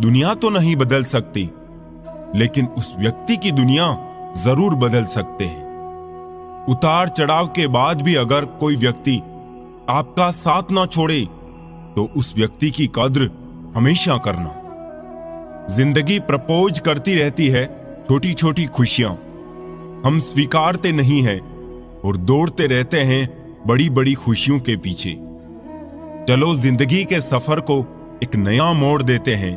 दुनिया तो नहीं बदल सकती, लेकिन उस व्यक्ति की दुनिया जरूर बदल सकते हैं। उतार चढ़ाव के बाद भी अगर कोई व्यक्ति आपका साथ ना छोड़े तो उस व्यक्ति की कद्र हमेशा करना। जिंदगी प्रपोज करती रहती है छोटी छोटी खुशियां, हम स्वीकारते नहीं हैं और दौड़ते रहते हैं बड़ी बड़ी खुशियों के पीछे। चलो जिंदगी के सफर को एक नया मोड़ देते हैं।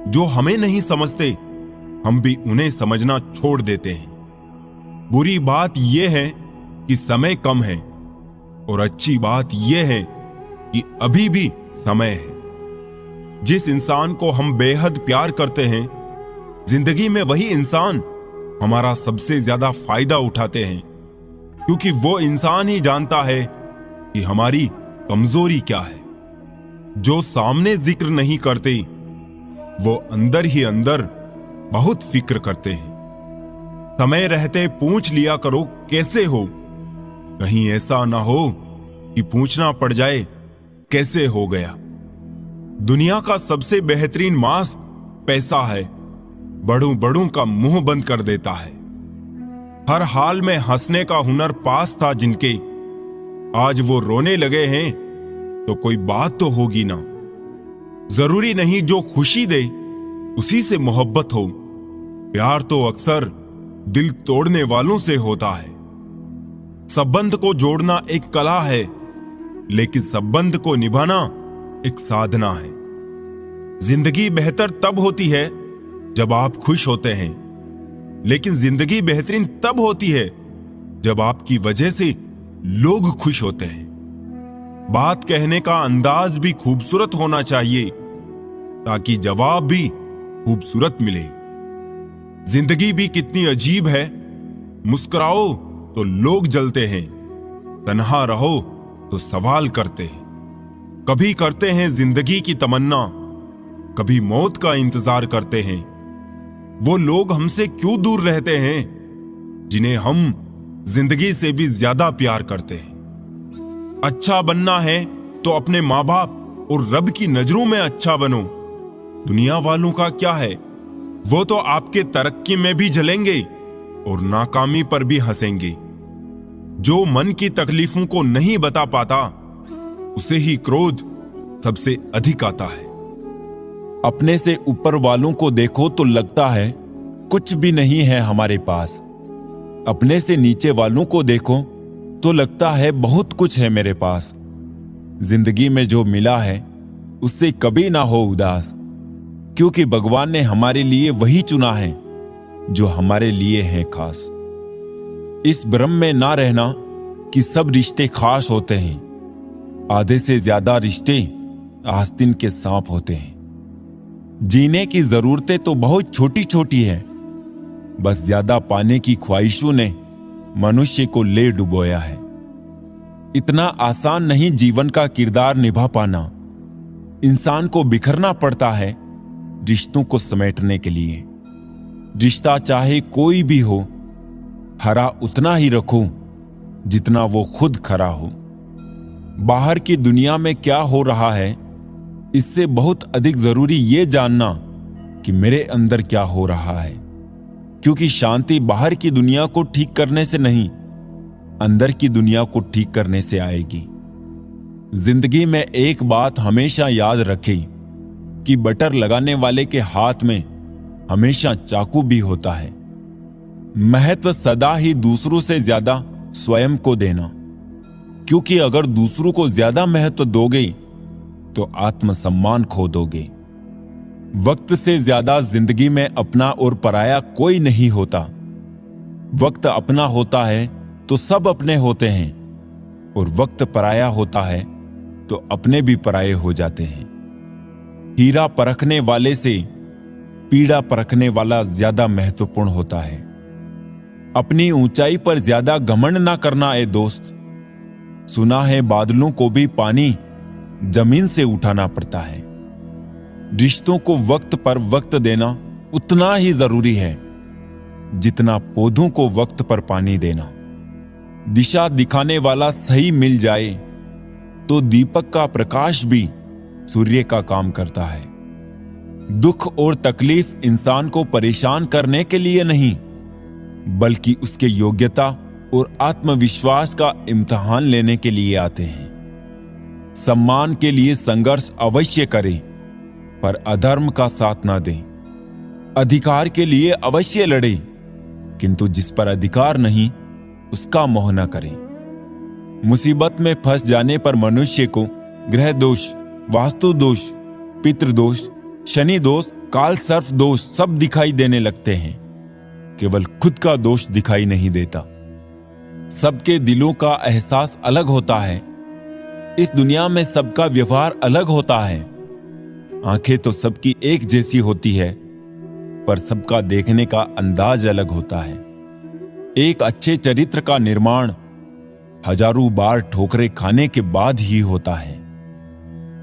जो हमें नहीं समझते हम भी उन्हें समझना छोड़ देते हैं। बुरी बात यह है कि समय कम है और अच्छी बात यह है कि अभी भी समय है। जिस इंसान को हम बेहद प्यार करते हैं, जिंदगी में वही इंसान हमारा सबसे ज्यादा फायदा उठाते हैं, क्योंकि वो इंसान ही जानता है कि हमारी कमजोरी क्या है। जो सामने जिक्र नहीं करते वो अंदर ही अंदर बहुत फिक्र करते हैं। समय रहते पूछ लिया करो कैसे हो, कहीं ऐसा ना हो कि पूछना पड़ जाए कैसे हो गया। दुनिया का सबसे बेहतरीन मास्क पैसा है, बड़ों बड़ों का मुंह बंद कर देता है। हर हाल में हंसने का हुनर पास था जिनके, आज वो रोने लगे हैं तो कोई बात तो होगी ना। जरूरी नहीं जो खुशी दे उसी से मोहब्बत हो, प्यार तो अक्सर दिल तोड़ने वालों से होता है। संबंध को जोड़ना एक कला है, लेकिन संबंध को निभाना एक साधना है। जिंदगी बेहतर तब होती है जब आप खुश होते हैं, लेकिन जिंदगी बेहतरीन तब होती है जब आपकी वजह से लोग खुश होते हैं। बात कहने का अंदाज भी खूबसूरत होना चाहिए ताकि जवाब भी खूबसूरत मिले। जिंदगी भी कितनी अजीब है, मुस्कुराओ तो लोग जलते हैं, तन्हा रहो तो सवाल करते हैं। कभी करते हैं जिंदगी की तमन्ना, कभी मौत का इंतजार करते हैं। वो लोग हमसे क्यों दूर रहते हैं जिन्हें हम जिंदगी से भी ज्यादा प्यार करते हैं। अच्छा बनना है तो अपने माँ बाप और रब की नजरों में अच्छा बनो। दुनिया वालों का क्या है, वो तो आपके तरक्की में भी जलेंगे और नाकामी पर भी हंसेंगे। जो मन की तकलीफों को नहीं बता पाता उसे ही क्रोध सबसे अधिक आता है। अपने से ऊपर वालों को देखो तो लगता है कुछ भी नहीं है हमारे पास। अपने से नीचे वालों को देखो तो लगता है बहुत कुछ है मेरे पास। जिंदगी में जो मिला है उससे कभी ना हो उदास, क्योंकि भगवान ने हमारे लिए वही चुना है जो हमारे लिए है खास। इस भ्रम में ना रहना कि सब रिश्ते खास होते हैं। आधे से ज्यादा रिश्ते आस्तीन के सांप होते हैं। जीने की जरूरतें तो बहुत छोटी छोटी हैं, बस ज्यादा पाने की ख्वाहिशों ने मनुष्य को ले डुबोया है। इतना आसान नहीं जीवन का किरदार निभा पाना। इंसान को बिखरना पड़ता है रिश्तों को समेटने के लिए। रिश्ता चाहे कोई भी हो, हरा उतना ही रखो जितना वो खुद खरा हो। बाहर की दुनिया में क्या हो रहा है, इससे बहुत अधिक जरूरी ये जानना कि मेरे अंदर क्या हो रहा है, क्योंकि शांति बाहर की दुनिया को ठीक करने से नहीं, अंदर की दुनिया को ठीक करने से आएगी। जिंदगी में एक बात हमेशा याद रखें कि बटर लगाने वाले के हाथ में हमेशा चाकू भी होता है। महत्व सदा ही दूसरों से ज्यादा स्वयं को देना, क्योंकि अगर दूसरों को ज्यादा महत्व दोगे तो आत्मसम्मान खो दोगे। वक्त से ज्यादा जिंदगी में अपना और पराया कोई नहीं होता। वक्त अपना होता है तो सब अपने होते हैं, और वक्त पराया होता है तो अपने भी पराये हो जाते हैं। हीरा परखने वाले से पीड़ा परखने वाला ज्यादा महत्वपूर्ण होता है। अपनी ऊंचाई पर ज्यादा घमंड ना करना ए दोस्त। सुना है बादलों को भी पानी जमीन से उठाना पड़ता है। रिश्तों को वक्त पर वक्त देना उतना ही जरूरी है जितना पौधों को वक्त पर पानी देना। दिशा दिखाने वाला सही मिल जाए तो दीपक का प्रकाश भी सूर्य का काम करता है। दुख और तकलीफ इंसान को परेशान करने के लिए नहीं, बल्कि उसके योग्यता और आत्मविश्वास का इम्तिहान लेने के लिए आते हैं। सम्मान के लिए संघर्ष अवश्य करें, पर अधर्म का साथ ना दें। अधिकार के लिए अवश्य लड़ें, किंतु जिस पर अधिकार नहीं उसका मोह न करें। मुसीबत में फंस जाने पर मनुष्य को ग्रह दोष, वास्तु दोष, पितृदोष, शनि दोष, काल सर्प दोष सब दिखाई देने लगते हैं। केवल खुद का दोष दिखाई नहीं देता। सबके दिलों का एहसास अलग होता है। इस दुनिया में सबका व्यवहार अलग होता है। आंखें तो सबकी एक जैसी होती है, पर सबका देखने का अंदाज अलग होता है। एक अच्छे चरित्र का निर्माण हजारों बार ठोकरें खाने के बाद ही होता है।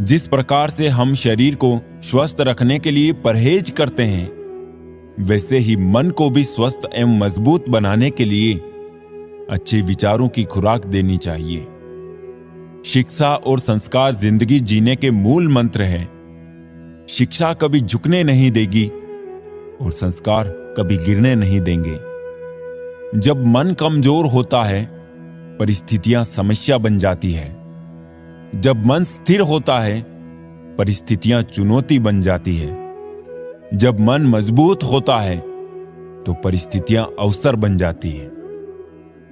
जिस प्रकार से हम शरीर को स्वस्थ रखने के लिए परहेज करते हैं, वैसे ही मन को भी स्वस्थ एवं मजबूत बनाने के लिए अच्छे विचारों की खुराक देनी चाहिए। शिक्षा और संस्कार जिंदगी जीने के मूल मंत्र हैं। शिक्षा कभी झुकने नहीं देगी और संस्कार कभी गिरने नहीं देंगे। जब मन कमजोर होता है, परिस्थितियां समस्या बन जाती है। जब मन स्थिर होता है, परिस्थितियां चुनौती बन जाती है। जब मन मजबूत होता है, तो परिस्थितियां अवसर बन जाती है।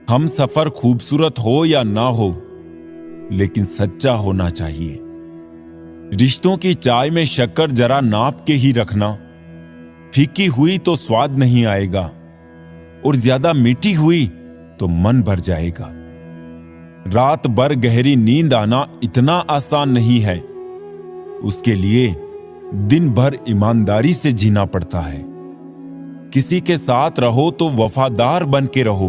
हम सफर खूबसूरत हो या ना हो, लेकिन सच्चा होना चाहिए। रिश्तों की चाय में शक्कर जरा नाप के ही रखना। फीकी हुई तो स्वाद नहीं आएगा, और ज्यादा मीठी हुई तो मन भर जाएगा। रात भर गहरी नींद आना इतना आसान नहीं है। उसके लिए दिन भर ईमानदारी से जीना पड़ता है। किसी के साथ रहो तो वफादार बन के रहो।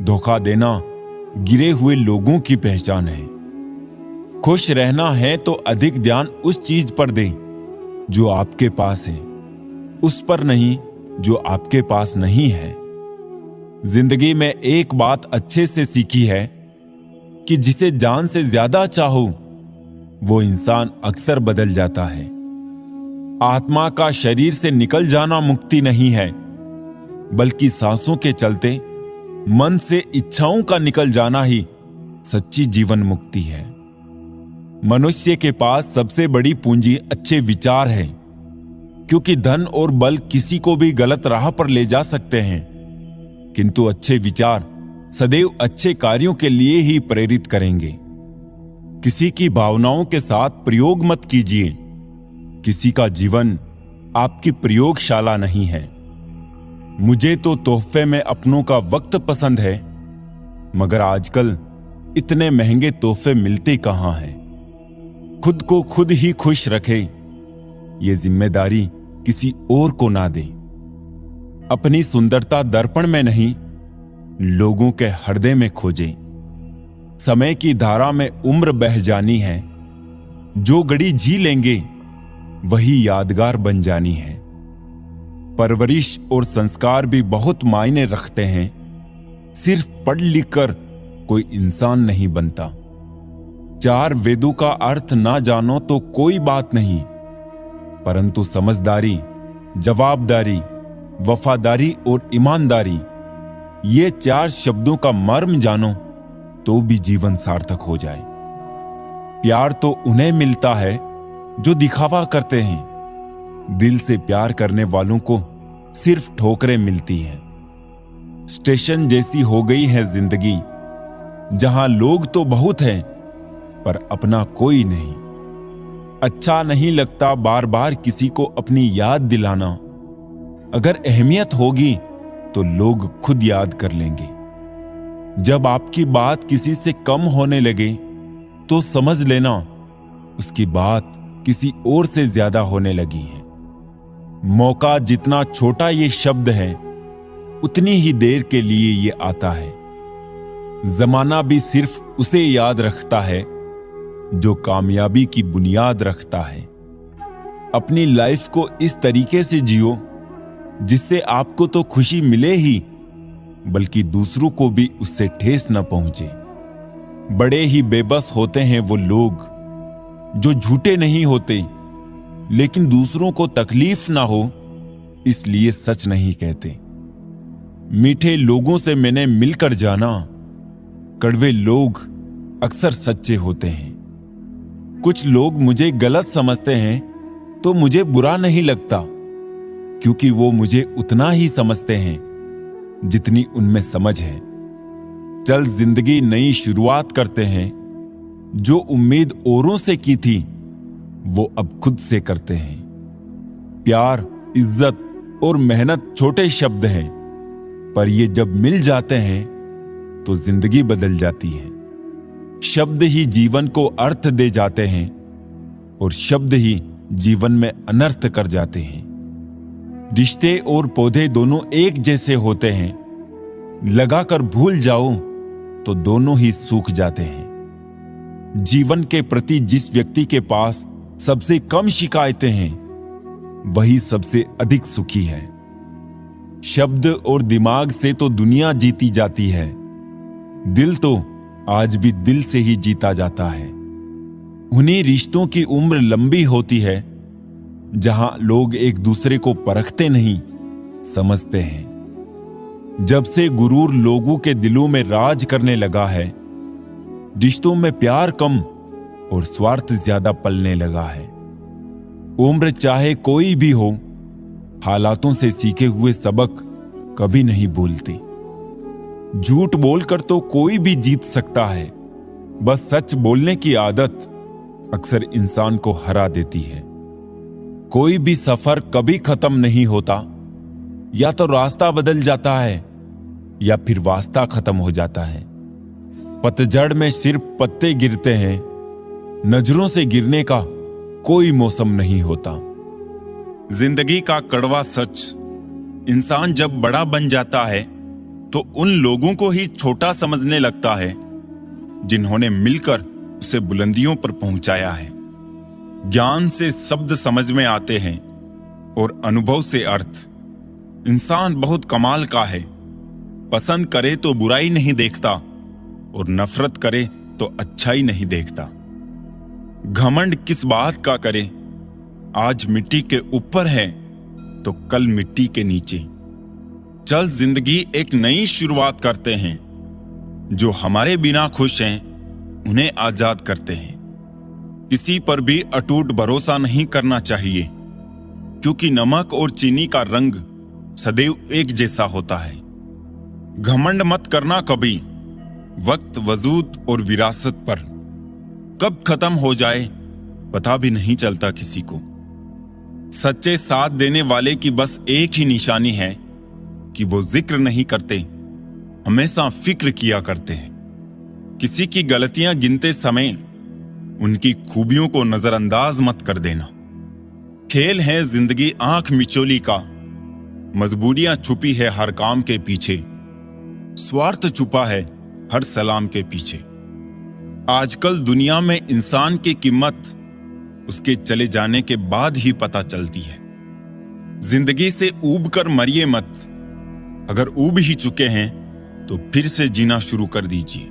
धोखा देना गिरे हुए लोगों की पहचान है। खुश रहना है तो अधिक ध्यान उस चीज पर दें जो आपके पास है, उस पर नहीं जो आपके पास नहीं है। जिंदगी में एक बात अच्छे से सीखी है कि जिसे जान से ज्यादा चाहो, वो इंसान अक्सर बदल जाता है। आत्मा का शरीर से निकल जाना मुक्ति नहीं है, बल्कि सांसों के चलते मन से इच्छाओं का निकल जाना ही सच्ची जीवन मुक्ति है। मनुष्य के पास सबसे बड़ी पूंजी अच्छे विचार है, क्योंकि धन और बल किसी को भी गलत राह पर ले जा सकते हैं, किंतु अच्छे विचार सदैव अच्छे कार्यों के लिए ही प्रेरित करेंगे। किसी की भावनाओं के साथ प्रयोग मत कीजिए। किसी का जीवन आपकी प्रयोगशाला नहीं है। मुझे तो तोहफे में अपनों का वक्त पसंद है, मगर आजकल इतने महंगे तोहफे मिलते कहां हैं। खुद को खुद ही खुश रखें, ये जिम्मेदारी किसी और को ना दें। अपनी सुंदरता दर्पण में नहीं, लोगों के हृदय में खोजें। समय की धारा में उम्र बह जानी है। जो घड़ी जी लेंगे वही यादगार बन जानी है। परवरिश और संस्कार भी बहुत मायने रखते हैं। सिर्फ पढ़ लिख कर कोई इंसान नहीं बनता। 4 वेदों का अर्थ ना जानो तो कोई बात नहीं, परंतु समझदारी, जवाबदारी, वफादारी और ईमानदारी, ये 4 शब्दों का मर्म जानो तो भी जीवन सार्थक हो जाए। प्यार तो उन्हें मिलता है जो दिखावा करते हैं। दिल से प्यार करने वालों को सिर्फ ठोकरें मिलती हैं। स्टेशन जैसी हो गई है जिंदगी, जहां लोग तो बहुत हैं पर अपना कोई नहीं। अच्छा नहीं लगता बार बार किसी को अपनी याद दिलाना। अगर अहमियत होगी तो लोग खुद याद कर लेंगे। जब आपकी बात किसी से कम होने लगे तो समझ लेना उसकी बात किसी और से ज्यादा होने लगी है। मौका जितना छोटा ये शब्द है, उतनी ही देर के लिए ये आता है। जमाना भी सिर्फ उसे याद रखता है जो कामयाबी की बुनियाद रखता है। अपनी लाइफ को इस तरीके से जियो जिससे आपको तो खुशी मिले ही, बल्कि दूसरों को भी उससे ठेस न पहुंचे। बड़े ही बेबस होते हैं वो लोग जो झूठे नहीं होते, लेकिन दूसरों को तकलीफ ना हो इसलिए सच नहीं कहते। मीठे लोगों से मैंने मिलकर जाना, कड़वे लोग अक्सर सच्चे होते हैं। कुछ लोग मुझे गलत समझते हैं तो मुझे बुरा नहीं लगता, क्योंकि वो मुझे उतना ही समझते हैं जितनी उनमें समझ है। चल जिंदगी नई शुरुआत करते हैं, जो उम्मीद औरों से की थी वो अब खुद से करते हैं। प्यार, इज्जत और मेहनत छोटे शब्द हैं, पर ये जब मिल जाते हैं तो जिंदगी बदल जाती है। शब्द ही जीवन को अर्थ दे जाते हैं और शब्द ही जीवन में अनर्थ कर जाते हैं। रिश्ते और पौधे दोनों एक जैसे होते हैं, लगाकर भूल जाओ तो दोनों ही सूख जाते हैं। जीवन के प्रति जिस व्यक्ति के पास सबसे कम शिकायतें हैं वही सबसे अधिक सुखी है। शब्द और दिमाग से तो दुनिया जीती जाती है, दिल तो आज भी दिल से ही जीता जाता है। उन्हीं रिश्तों की उम्र लंबी होती है जहां लोग एक दूसरे को परखते नहीं, समझते हैं। जब से गुरूर लोगों के दिलों में राज करने लगा है, रिश्तों में प्यार कम और स्वार्थ ज्यादा पलने लगा है। उम्र चाहे कोई भी हो, हालातों से सीखे हुए सबक कभी नहीं भूलते। झूठ बोलकर तो कोई भी जीत सकता है, बस सच बोलने की आदत अक्सर इंसान को हरा देती है। कोई भी सफर कभी खत्म नहीं होता, या तो रास्ता बदल जाता है या फिर वास्ता खत्म हो जाता है। पतझड़ में सिर्फ पत्ते गिरते हैं, नजरों से गिरने का कोई मौसम नहीं होता। जिंदगी का कड़वा सच, इंसान जब बड़ा बन जाता है तो उन लोगों को ही छोटा समझने लगता है जिन्होंने मिलकर उसे बुलंदियों पर पहुंचाया है। ज्ञान से शब्द समझ में आते हैं और अनुभव से अर्थ। इंसान बहुत कमाल का है, पसंद करे तो बुराई नहीं देखता और नफरत करे तो अच्छाई नहीं देखता। घमंड किस बात का करे, आज मिट्टी के ऊपर है तो कल मिट्टी के नीचे। चल जिंदगी एक नई शुरुआत करते हैं, जो हमारे बिना खुश हैं उन्हें आजाद करते हैं। किसी पर भी अटूट भरोसा नहीं करना चाहिए, क्योंकि नमक और चीनी का रंग सदैव एक जैसा होता है। घमंड मत करना कभी, वक्त, वजूद और विरासत पर कब खत्म हो जाए पता भी नहीं चलता किसी को। सच्चे साथ देने वाले की बस एक ही निशानी है कि वो जिक्र नहीं करते, हमेशा फिक्र किया करते हैं। किसी की गलतियां गिनते समय उनकी खूबियों को नजरअंदाज मत कर देना। खेल है जिंदगी आंख मिचोली का, मजबूरियां छुपी है हर काम के पीछे, स्वार्थ छुपा है हर सलाम के पीछे। आजकल दुनिया में इंसान की कीमत उसके चले जाने के बाद ही पता चलती है। जिंदगी से ऊब कर मरिए मत, अगर ऊब ही चुके हैं तो फिर से जीना शुरू कर दीजिए।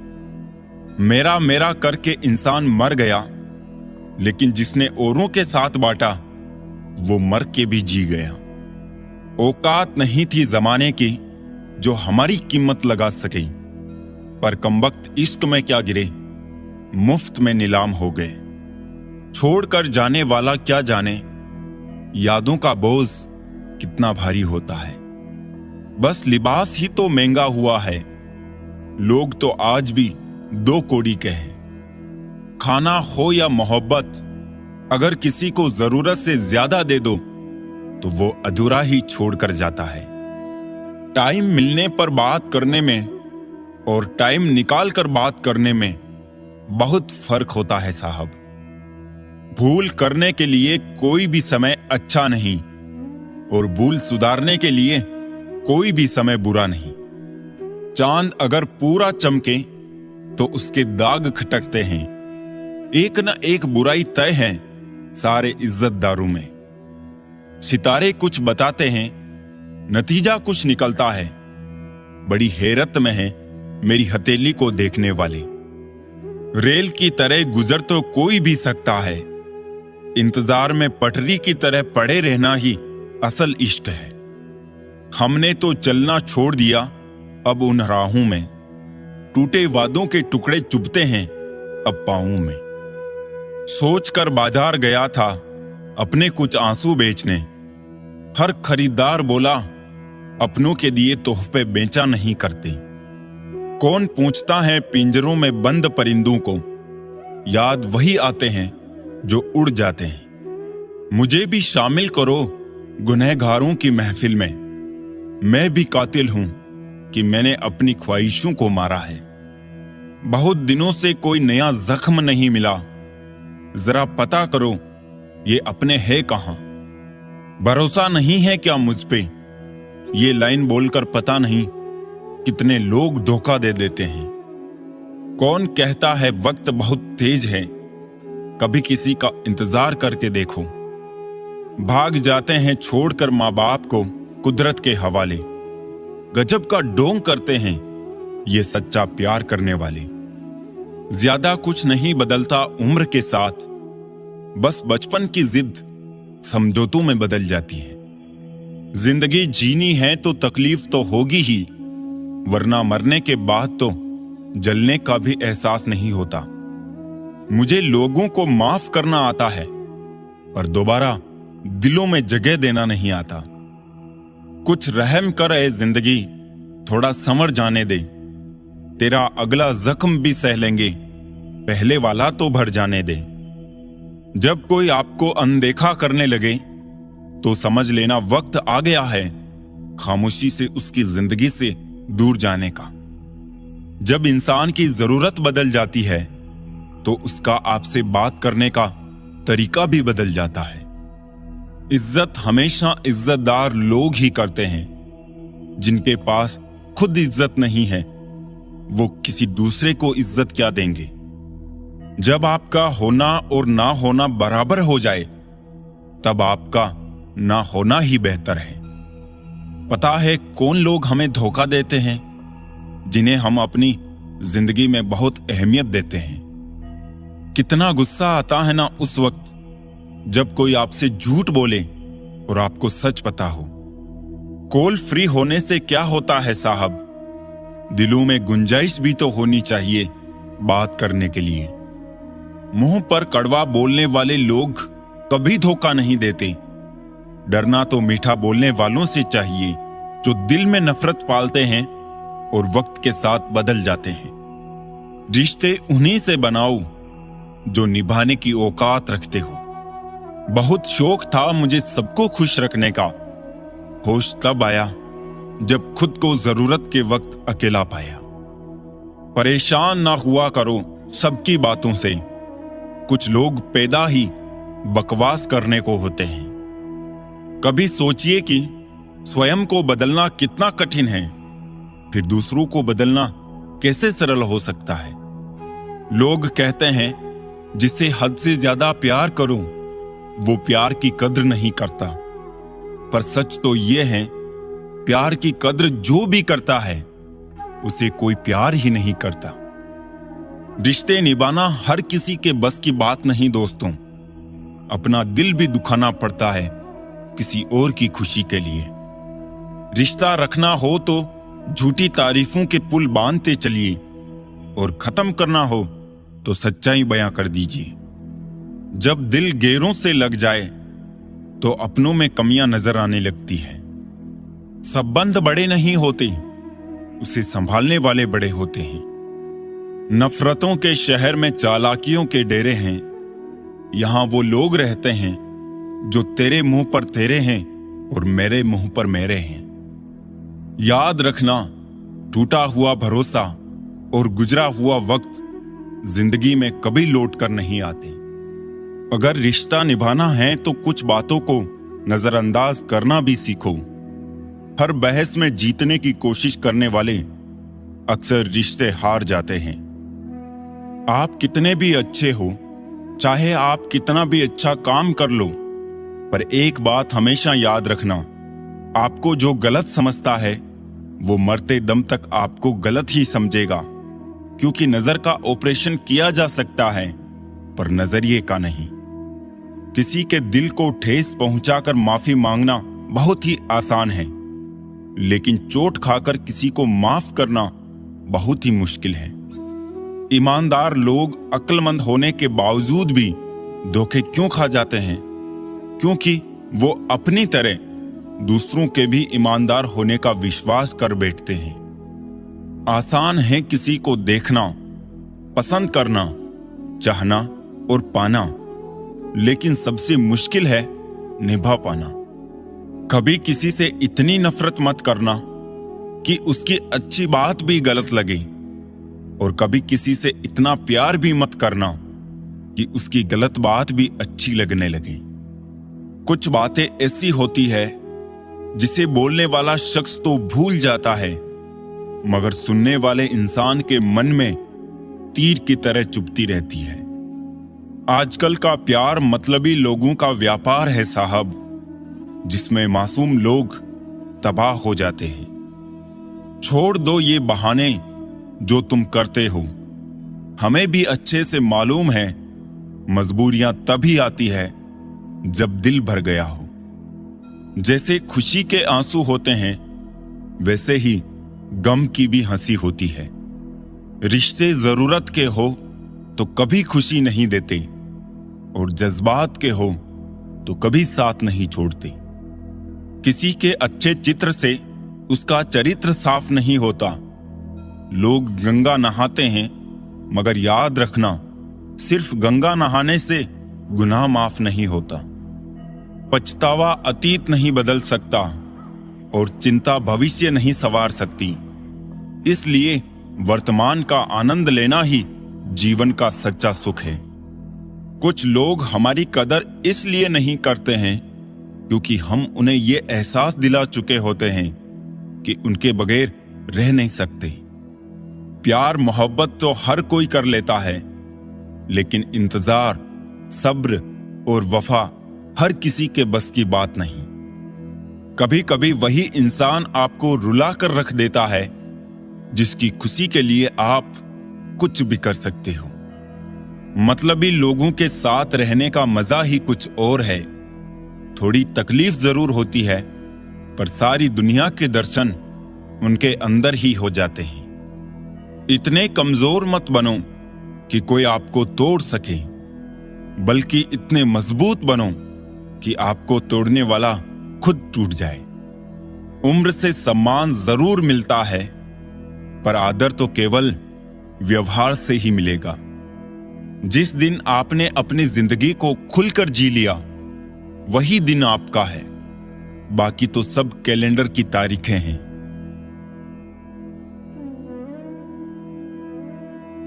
मेरा मेरा करके इंसान मर गया, लेकिन जिसने औरों के साथ बांटा वो मर के भी जी गया। औकात नहीं थी जमाने की जो हमारी कीमत लगा सके, पर कमबख्त इश्क में क्या गिरे, मुफ्त में नीलाम हो गए। छोड़कर जाने वाला क्या जाने, यादों का बोझ कितना भारी होता है। बस लिबास ही तो महंगा हुआ है, लोग तो आज भी दो कौड़ी के हैं। खाना हो या मोहब्बत, अगर किसी को जरूरत से ज्यादा दे दो तो वो अधूरा ही छोड़कर जाता है। टाइम मिलने पर बात करने में और टाइम निकाल कर बात करने में बहुत फर्क होता है साहब। भूल करने के लिए कोई भी समय अच्छा नहीं और भूल सुधारने के लिए कोई भी समय बुरा नहीं। चांद अगर पूरा चमके तो उसके दाग खटकते हैं। एक न एक बुराई तय है सारे इज्जतदारों में। सितारे कुछ बताते हैं, नतीजा कुछ निकलता है। बड़ी हैरत में है मेरी हथेली को देखने वाले। रेल की तरह गुजर तो कोई भी सकता है, इंतजार में पटरी की तरह पड़े रहना ही असल इश्क है। हमने तो चलना छोड़ दिया अब उन राहों में, टूटे वादों के टुकड़े चुभते हैं अब पाँवों में। सोच कर बाजार गया था अपने कुछ आंसू बेचने, हर खरीदार बोला अपनों के दिए तोहफे बेचा नहीं करते। कौन पूछता है पिंजरों में बंद परिंदों को, याद वही आते हैं जो उड़ जाते हैं। मुझे भी शामिल करो गुनहगारों की महफिल में, मैं भी कातिल हूं कि मैंने अपनी ख्वाहिशों को मारा है। बहुत दिनों से कोई नया जख्म नहीं मिला, जरा पता करो ये अपने है कहां। भरोसा नहीं है क्या मुझ पे, ये लाइन बोलकर पता नहीं कितने लोग धोखा दे देते हैं। कौन कहता है वक्त बहुत तेज है, कभी किसी का इंतजार करके देखो। भाग जाते हैं छोड़कर माँ बाप को कुदरत के हवाले, गजब का ढोंग करते हैं ये सच्चा प्यार करने वाले। ज्यादा कुछ नहीं बदलता उम्र के साथ, बस बचपन की जिद समझौतों में बदल जाती है। जिंदगी जीनी है तो तकलीफ तो होगी ही, वरना मरने के बाद तो जलने का भी एहसास नहीं होता। मुझे लोगों को माफ करना आता है, पर दोबारा दिलों में जगह देना नहीं आता। कुछ रहम कर ए जिंदगी, थोड़ा संवर जाने दे, तेरा अगला जख्म भी सह लेंगे, पहले वाला तो भर जाने दे। जब कोई आपको अनदेखा करने लगे तो समझ लेना वक्त आ गया है खामोशी से उसकी जिंदगी से दूर जाने का। जब इंसान की जरूरत बदल जाती है तो उसका आपसे बात करने का तरीका भी बदल जाता है। इज्जत हमेशा इज्जतदार लोग ही करते हैं, जिनके पास खुद इज्जत नहीं है वो किसी दूसरे को इज्जत क्या देंगे। जब आपका होना और ना होना बराबर हो जाए तब आपका ना होना ही बेहतर है। पता है कौन लोग हमें धोखा देते हैं, जिन्हें हम अपनी जिंदगी में बहुत अहमियत देते हैं। कितना गुस्सा आता है ना उस वक्त जब कोई आपसे झूठ बोले और आपको सच पता हो। कॉल फ्री होने से क्या होता है साहब, दिलों में गुंजाइश भी तो होनी चाहिए बात करने के लिए। मुंह पर कड़वा बोलने वाले लोग कभी धोखा नहीं देते। डरना तो मीठा बोलने वालों से चाहिए जो दिल में नफरत पालते हैं और वक्त के साथ बदल जाते हैं। रिश्ते उन्हीं से बनाओ जो निभाने की औकात रखते हो। बहुत शौक था मुझे सबको खुश रखने का, होश तब आया जब खुद को जरूरत के वक्त अकेला पाया। परेशान ना हुआ करो सबकी बातों से, कुछ लोग पैदा ही बकवास करने को होते हैं। कभी सोचिए कि स्वयं को बदलना कितना कठिन है, फिर दूसरों को बदलना कैसे सरल हो सकता है। लोग कहते हैं जिससे हद से ज्यादा प्यार करो वो प्यार की कद्र नहीं करता, पर सच तो यह है प्यार की कद्र जो भी करता है उसे कोई प्यार ही नहीं करता। रिश्ते निभाना हर किसी के बस की बात नहीं दोस्तों, अपना दिल भी दुखाना पड़ता है किसी और की खुशी के लिए। रिश्ता रखना हो तो झूठी तारीफों के पुल बांधते चलिए, और खत्म करना हो तो सच्चाई बयां कर दीजिए। जब दिल गैरों से लग जाए तो अपनों में कमियां नजर आने लगती है। संबंध बड़े नहीं होते, उसे संभालने वाले बड़े होते हैं। नफरतों के शहर में चालाकियों के डेरे हैं, यहां वो लोग रहते हैं जो तेरे मुंह पर तेरे हैं और मेरे मुंह पर मेरे हैं। याद रखना टूटा हुआ भरोसा और गुजरा हुआ वक्त जिंदगी में कभी लौट कर नहीं आते। अगर रिश्ता निभाना है तो कुछ बातों को नजरअंदाज करना भी सीखो। हर बहस में जीतने की कोशिश करने वाले अक्सर रिश्ते हार जाते हैं। आप कितने भी अच्छे हो, चाहे आप कितना भी अच्छा काम कर लो, पर एक बात हमेशा याद रखना, आपको जो गलत समझता है वो मरते दम तक आपको गलत ही समझेगा, क्योंकि नजर का ऑपरेशन किया जा सकता है पर नजरिए का नहीं। किसी के दिल को ठेस पहुंचाकर माफी मांगना बहुत ही आसान है, लेकिन चोट खाकर किसी को माफ करना बहुत ही मुश्किल है। ईमानदार लोग अक्लमंद होने के बावजूद भी धोखे क्यों खा जाते हैं? क्योंकि वो अपनी तरह दूसरों के भी ईमानदार होने का विश्वास कर बैठते हैं। आसान है किसी को देखना, पसंद करना, चाहना और पाना, लेकिन सबसे मुश्किल है निभा पाना। कभी किसी से इतनी नफरत मत करना कि उसकी अच्छी बात भी गलत लगे, और कभी किसी से इतना प्यार भी मत करना कि उसकी गलत बात भी अच्छी लगने लगे। कुछ बातें ऐसी होती है जिसे बोलने वाला शख्स तो भूल जाता है, मगर सुनने वाले इंसान के मन में तीर की तरह चुभती रहती है। आजकल का प्यार मतलबी लोगों का व्यापार है साहब, जिसमें मासूम लोग तबाह हो जाते हैं। छोड़ दो ये बहाने जो तुम करते हो। हमें भी अच्छे से मालूम है मजबूरियां तभी आती है जब दिल भर गया हो। जैसे खुशी के आंसू होते हैं, वैसे ही गम की भी हंसी होती है। रिश्ते जरूरत के हो तो कभी खुशी नहीं देते, और जज्बात के हो तो कभी साथ नहीं छोड़ते। किसी के अच्छे चित्र से उसका चरित्र साफ नहीं होता। लोग गंगा नहाते हैं, मगर याद रखना, सिर्फ गंगा नहाने से गुनाह माफ नहीं होता। पछतावा अतीत नहीं बदल सकता, और चिंता भविष्य नहीं संवार सकती। इसलिए वर्तमान का आनंद लेना ही जीवन का सच्चा सुख है। कुछ लोग हमारी कदर इसलिए नहीं करते हैं क्योंकि हम उन्हें यह एहसास दिला चुके होते हैं कि उनके बगैर रह नहीं सकते। प्यार मोहब्बत तो हर कोई कर लेता है, लेकिन इंतजार, सब्र और वफा हर किसी के बस की बात नहीं। कभी कभी वही इंसान आपको रुला कर रख देता है जिसकी खुशी के लिए आप कुछ भी कर सकते हो। मतलबी लोगों के साथ रहने का मजा ही कुछ और है। थोड़ी तकलीफ जरूर होती है, पर सारी दुनिया के दर्शन उनके अंदर ही हो जाते हैं। इतने कमजोर मत बनो कि कोई आपको तोड़ सके, बल्कि इतने मजबूत बनो कि आपको तोड़ने वाला खुद टूट जाए। उम्र से सम्मान जरूर मिलता है, पर आदर तो केवल व्यवहार से ही मिलेगा। जिस दिन आपने अपनी जिंदगी को खुलकर जी लिया, वही दिन आपका है। बाकी तो सब कैलेंडर की तारीखें हैं।